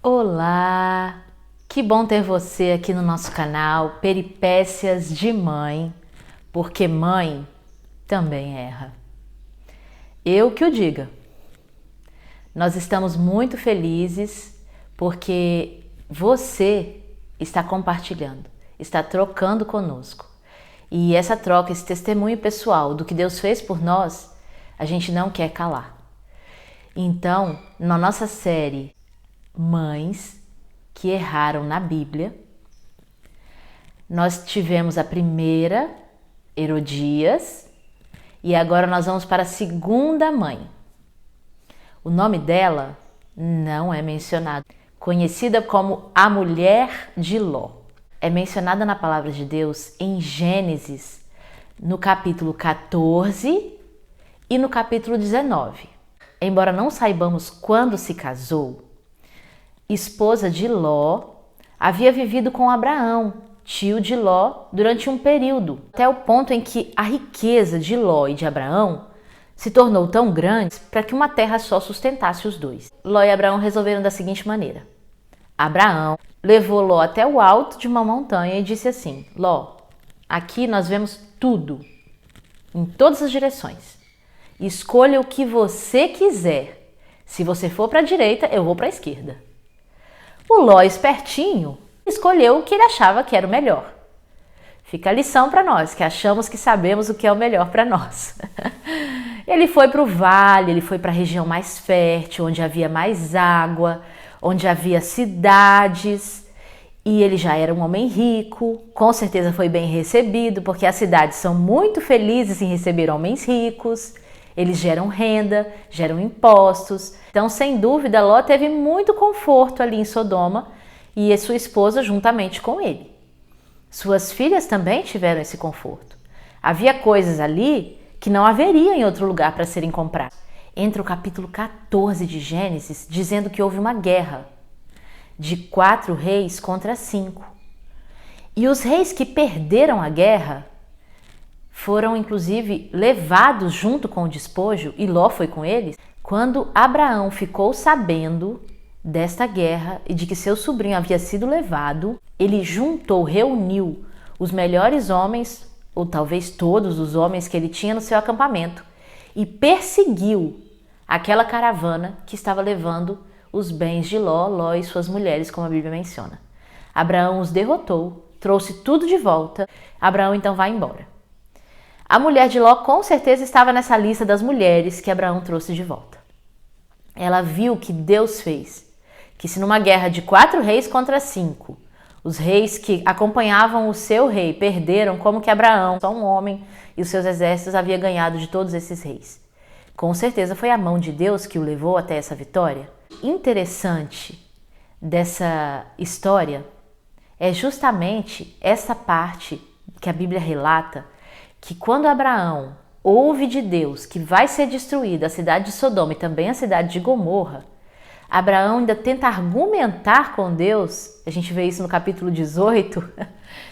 Olá! Que bom ter você aqui no nosso canal Peripécias de Mãe, porque mãe também erra. Eu que o diga. Nós estamos muito felizes porque você está compartilhando, está trocando conosco. E essa troca, esse testemunho pessoal do que Deus fez por nós, a gente não quer calar. Então, na nossa série Mães que erraram na Bíblia, nós tivemos a primeira, Herodias, e agora nós vamos para a segunda mãe. O nome dela não é mencionado, conhecida como a mulher de Ló. É mencionada na palavra de Deus em Gênesis, no capítulo 14 e no capítulo 19. Embora não saibamos quando se casou, esposa de Ló, havia vivido com Abraão, tio de Ló, durante um período, até o ponto em que a riqueza de Ló e de Abraão se tornou tão grande para que uma terra só sustentasse os dois. Ló e Abraão resolveram da seguinte maneira. Abraão levou Ló até o alto de uma montanha e disse assim: Ló, aqui nós vemos tudo, em todas as direções. Escolha o que você quiser. Se você for para a direita, eu vou para a esquerda. O Ló, espertinho, escolheu o que ele achava que era o melhor. Fica a lição para nós, que achamos que sabemos o que é o melhor para nós. Ele foi para o vale, ele foi para a região mais fértil, onde havia mais água, onde havia cidades, e ele já era um homem rico, com certeza foi bem recebido, porque as cidades são muito felizes em receber homens ricos. Eles geram renda, geram impostos. Então, sem dúvida, Ló teve muito conforto ali em Sodoma e a sua esposa juntamente com ele. Suas filhas também tiveram esse conforto. Havia coisas ali que não haveria em outro lugar para serem compradas. Entra o capítulo 14 de Gênesis dizendo que houve uma guerra de 4 reis contra 5. E os reis que perderam a guerra foram inclusive levados junto com o despojo, e Ló foi com eles. Quando Abraão ficou sabendo desta guerra e de que seu sobrinho havia sido levado, ele reuniu os melhores homens, ou talvez todos os homens que ele tinha no seu acampamento, e perseguiu aquela caravana que estava levando os bens de Ló e suas mulheres, como a Bíblia menciona. Abraão os derrotou, trouxe tudo de volta. Abraão então vai embora. A mulher de Ló com certeza estava nessa lista das mulheres que Abraão trouxe de volta. Ela viu o que Deus fez, que se numa guerra de 4 reis contra 5, os reis que acompanhavam o seu rei perderam, como que Abraão, só um homem, e os seus exércitos havia ganhado de todos esses reis. Com certeza foi a mão de Deus que o levou até essa vitória. Interessante dessa história é justamente essa parte que a Bíblia relata, que quando Abraão ouve de Deus que vai ser destruída a cidade de Sodoma e também a cidade de Gomorra, Abraão ainda tenta argumentar com Deus. A gente vê isso no capítulo 18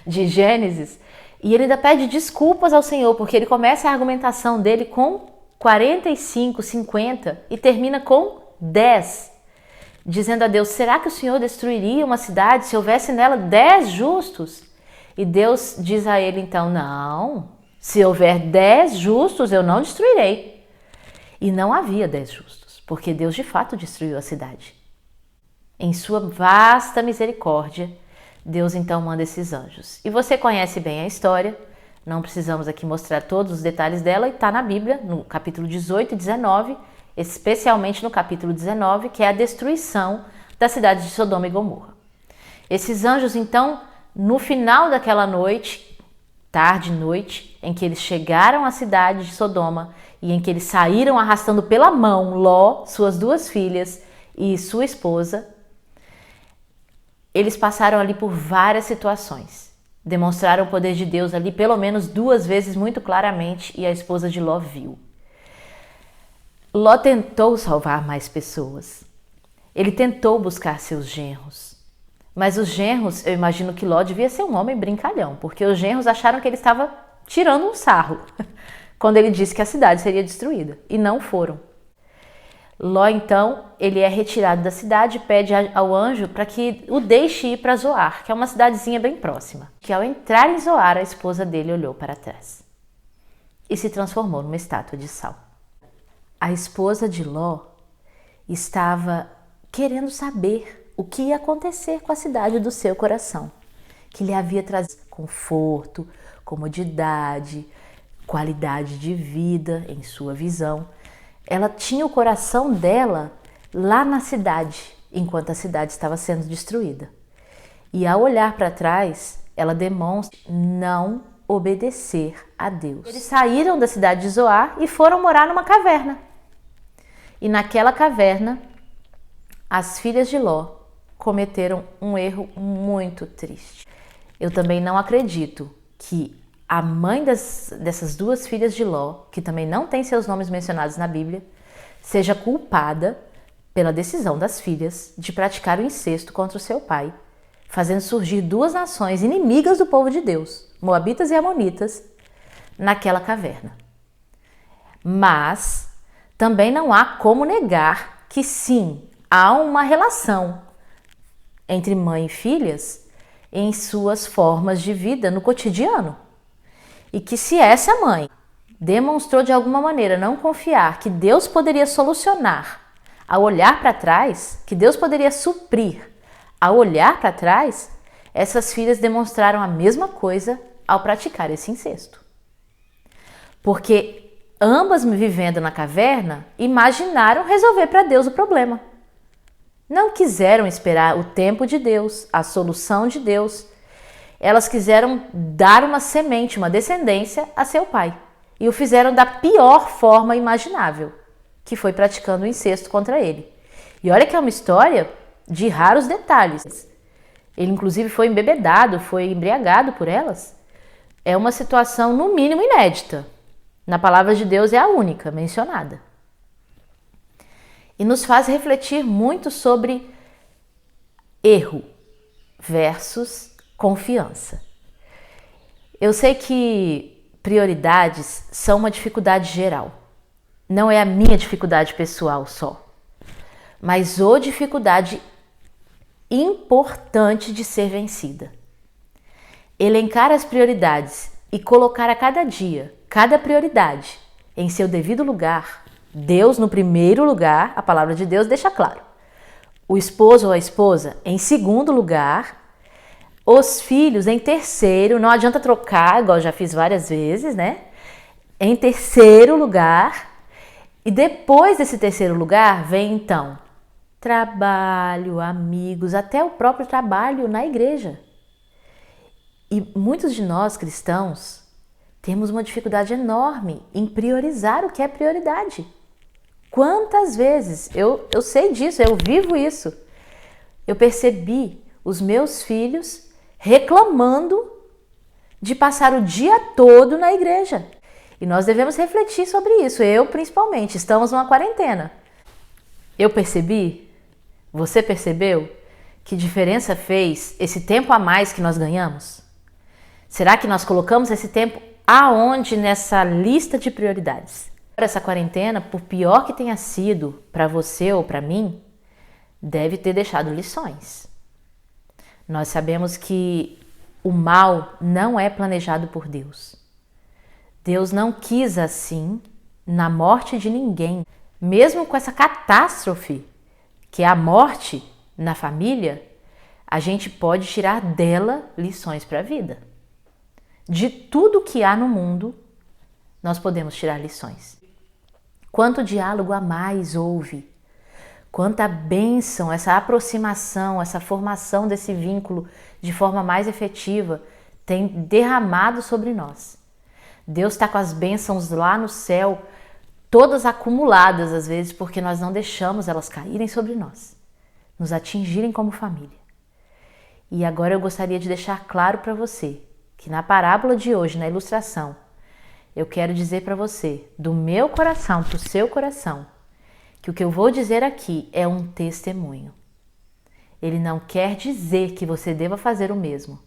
de Gênesis, e ele ainda pede desculpas ao Senhor, porque ele começa a argumentação dele com 45, 50 e termina com 10, dizendo a Deus: será que o Senhor destruiria uma cidade se houvesse nela 10 justos? E Deus diz a ele então: não, se houver 10 justos, eu não destruirei. E não havia 10 justos, porque Deus de fato destruiu a cidade. Em sua vasta misericórdia, Deus então manda esses anjos. E você conhece bem a história, não precisamos aqui mostrar todos os detalhes dela, e está na Bíblia, no capítulo 18 e 19, especialmente no capítulo 19, que é a destruição da cidade de Sodoma e Gomorra. Esses anjos então, no final daquela noite, tarde e noite, em que eles chegaram à cidade de Sodoma e em que eles saíram arrastando pela mão Ló, suas 2 filhas e sua esposa, eles passaram ali por várias situações. Demonstraram o poder de Deus ali pelo menos 2 vezes muito claramente, e a esposa de Ló viu. Ló tentou salvar mais pessoas. Ele tentou buscar seus genros. Mas os genros, eu imagino que Ló devia ser um homem brincalhão, porque os genros acharam que ele estava tirando um sarro quando ele disse que a cidade seria destruída, e não foram. Ló, então, ele é retirado da cidade e pede ao anjo para que o deixe ir para Zoar, que é uma cidadezinha bem próxima. Que ao entrar em Zoar, a esposa dele olhou para trás e se transformou numa estátua de sal. A esposa de Ló estava querendo saber o que ia acontecer com a cidade do seu coração, que lhe havia trazido conforto, comodidade, qualidade de vida em sua visão. Ela tinha o coração dela lá na cidade, enquanto a cidade estava sendo destruída. E ao olhar para trás, ela demonstra não obedecer a Deus. Eles saíram da cidade de Zoar e foram morar numa caverna. E naquela caverna, as filhas de Ló cometeram um erro muito triste. Eu também não acredito que a mãe dessas duas filhas de Ló, que também não tem seus nomes mencionados na Bíblia, seja culpada pela decisão das filhas de praticar o incesto contra o seu pai, fazendo surgir duas nações inimigas do povo de Deus, Moabitas e Amonitas, naquela caverna. Mas também não há como negar que sim, há uma relação entre mãe e filhas em suas formas de vida no cotidiano. E que se essa mãe demonstrou de alguma maneira não confiar que Deus poderia solucionar ao olhar para trás, que Deus poderia suprir ao olhar para trás, essas filhas demonstraram a mesma coisa ao praticar esse incesto. Porque ambas, vivendo na caverna, imaginaram resolver para Deus o problema. Não quiseram esperar o tempo de Deus, a solução de Deus. Elas quiseram dar uma semente, uma descendência a seu pai. E o fizeram da pior forma imaginável, que foi praticando o incesto contra ele. E olha que é uma história de raros detalhes. Ele inclusive foi embebedado, foi embriagado por elas. É uma situação no mínimo inédita. Na palavra de Deus é a única mencionada. E nos faz refletir muito sobre erro versus confiança. Eu sei que prioridades são uma dificuldade geral. Não é a minha dificuldade pessoal só, mas a dificuldade importante de ser vencida. Elencar as prioridades e colocar a cada dia, cada prioridade em seu devido lugar, Deus no primeiro lugar, a palavra de Deus deixa claro. O esposo ou a esposa em segundo lugar, os filhos em terceiro, não adianta trocar, igual eu já fiz várias vezes, né? Em terceiro lugar, e depois desse terceiro lugar vem então trabalho, amigos, até o próprio trabalho na igreja. E muitos de nós cristãos temos uma dificuldade enorme em priorizar o que é prioridade. Quantas vezes, eu sei disso, eu vivo isso. Eu percebi os meus filhos reclamando de passar o dia todo na igreja. E nós devemos refletir sobre isso, eu principalmente, estamos numa quarentena. Eu percebi, você percebeu, que diferença fez esse tempo a mais que nós ganhamos? Será que nós colocamos esse tempo aonde nessa lista de prioridades? Essa quarentena, por pior que tenha sido para você ou para mim, deve ter deixado lições. Nós sabemos que o mal não é planejado por Deus. Deus não quis assim na morte de ninguém. Mesmo com essa catástrofe, que é a morte na família, a gente pode tirar dela lições para a vida. De tudo que há no mundo, nós podemos tirar lições. Quanto diálogo a mais houve, quanta bênção, essa aproximação, essa formação desse vínculo de forma mais efetiva tem derramado sobre nós. Deus está com as bênçãos lá no céu, todas acumuladas às vezes, porque nós não deixamos elas caírem sobre nós, nos atingirem como família. E agora eu gostaria de deixar claro para você que na parábola de hoje, na ilustração, eu quero dizer para você, do meu coração para o seu coração, que o que eu vou dizer aqui é um testemunho. Ele não quer dizer que você deva fazer o mesmo,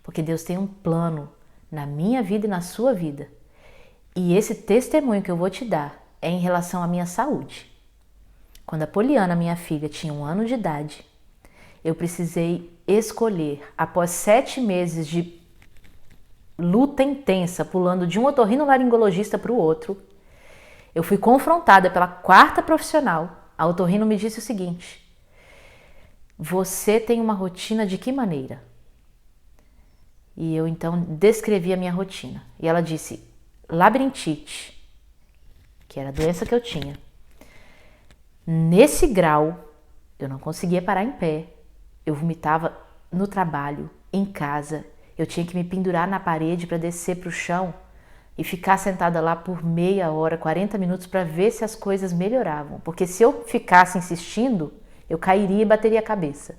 porque Deus tem um plano na minha vida e na sua vida. E esse testemunho que eu vou te dar é em relação à minha saúde. Quando a Poliana, minha filha, tinha 1 ano de idade, eu precisei escolher, após 7 meses de luta intensa, pulando de um otorrinolaringologista para o outro, eu fui confrontada pela 4ª profissional. A otorrino me disse o seguinte: você tem uma rotina de que maneira? E eu então descrevi a minha rotina. E ela disse: labirintite, que era a doença que eu tinha. Nesse grau, eu não conseguia parar em pé. Eu vomitava no trabalho, em casa. Eu tinha que me pendurar na parede para descer para o chão e ficar sentada lá por meia hora, 40 minutos para ver se as coisas melhoravam. Porque se eu ficasse insistindo, eu cairia e bateria a cabeça.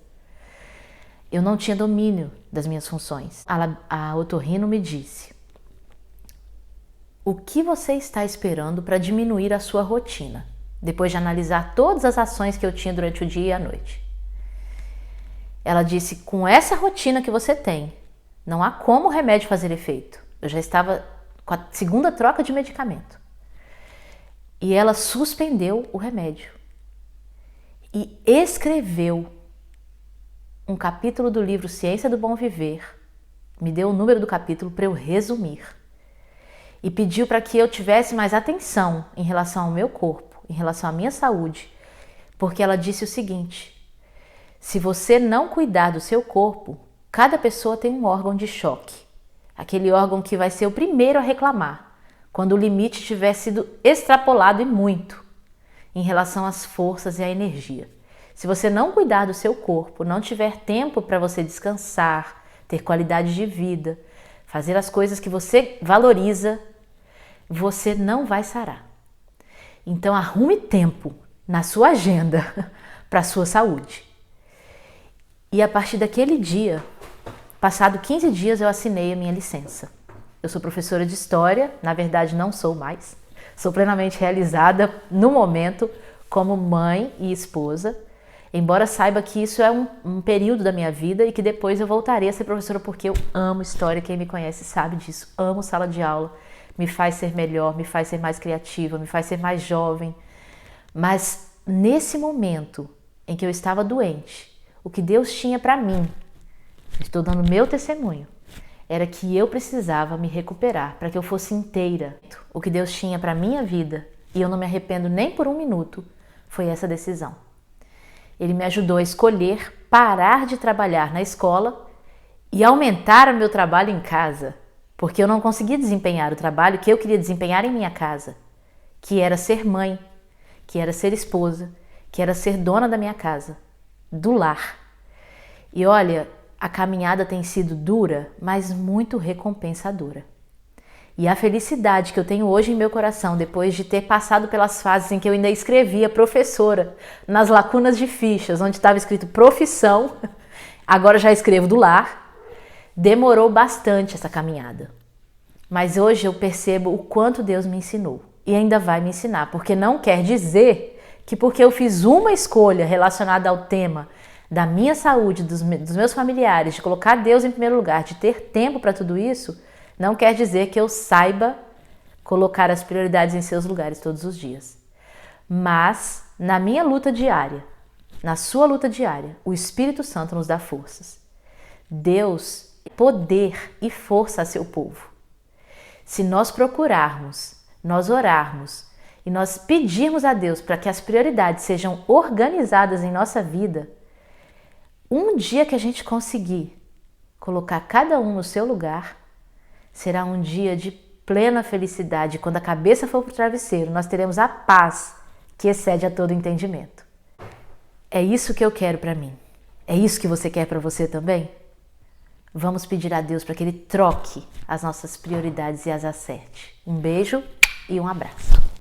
Eu não tinha domínio das minhas funções. A otorrino me disse: o que você está esperando para diminuir a sua rotina? Depois de analisar todas as ações que eu tinha durante o dia e a noite. Ela disse: com essa rotina que você tem, não há como o remédio fazer efeito. Eu já estava com a 2ª troca de medicamento. E ela suspendeu o remédio. E escreveu um capítulo do livro Ciência do Bom Viver. Me deu o número do capítulo para eu resumir. E pediu para que eu tivesse mais atenção em relação ao meu corpo, em relação à minha saúde. Porque ela disse o seguinte: se você não cuidar do seu corpo, cada pessoa tem um órgão de choque. Aquele órgão que vai ser o primeiro a reclamar, quando o limite tiver sido extrapolado e muito, em relação às forças e à energia. Se você não cuidar do seu corpo, não tiver tempo para você descansar, ter qualidade de vida, fazer as coisas que você valoriza, você não vai sarar. Então arrume tempo na sua agenda para a sua saúde. E a partir daquele dia, passado 15 dias, eu assinei a minha licença. Eu sou professora de História, na verdade não sou mais. Sou plenamente realizada no momento como mãe e esposa, embora saiba que isso é um período da minha vida e que depois eu voltarei a ser professora, porque eu amo História. Quem me conhece sabe disso. Amo sala de aula, me faz ser melhor, me faz ser mais criativa, me faz ser mais jovem. Mas nesse momento em que eu estava doente, o que Deus tinha para mim, estou dando meu testemunho, era que eu precisava me recuperar para que eu fosse inteira. O que Deus tinha para minha vida, e eu não me arrependo nem por 1 minuto, foi essa decisão. Ele me ajudou a escolher parar de trabalhar na escola e aumentar o meu trabalho em casa, porque eu não conseguia desempenhar o trabalho que eu queria desempenhar em minha casa, que era ser mãe, que era ser esposa, que era ser dona da minha casa, do lar. E olha, a caminhada tem sido dura, mas muito recompensadora. E a felicidade que eu tenho hoje em meu coração, depois de ter passado pelas fases em que eu ainda escrevia professora, nas lacunas de fichas, onde estava escrito profissão, agora já escrevo do lar, demorou bastante essa caminhada. Mas hoje eu percebo o quanto Deus me ensinou e ainda vai me ensinar, porque não quer dizer que porque eu fiz uma escolha relacionada ao tema da minha saúde, dos meus familiares, de colocar Deus em primeiro lugar, de ter tempo para tudo isso, não quer dizer que eu saiba colocar as prioridades em seus lugares todos os dias. Mas, na minha luta diária, na sua luta diária, o Espírito Santo nos dá forças. Deus dá poder e força a seu povo. Se nós procurarmos, nós orarmos e nós pedirmos a Deus para que as prioridades sejam organizadas em nossa vida, um dia que a gente conseguir colocar cada um no seu lugar, será um dia de plena felicidade. Quando a cabeça for para o travesseiro, nós teremos a paz que excede a todo entendimento. É isso que eu quero para mim. É isso que você quer para você também? Vamos pedir a Deus para que Ele troque as nossas prioridades e as acerte. Um beijo e um abraço.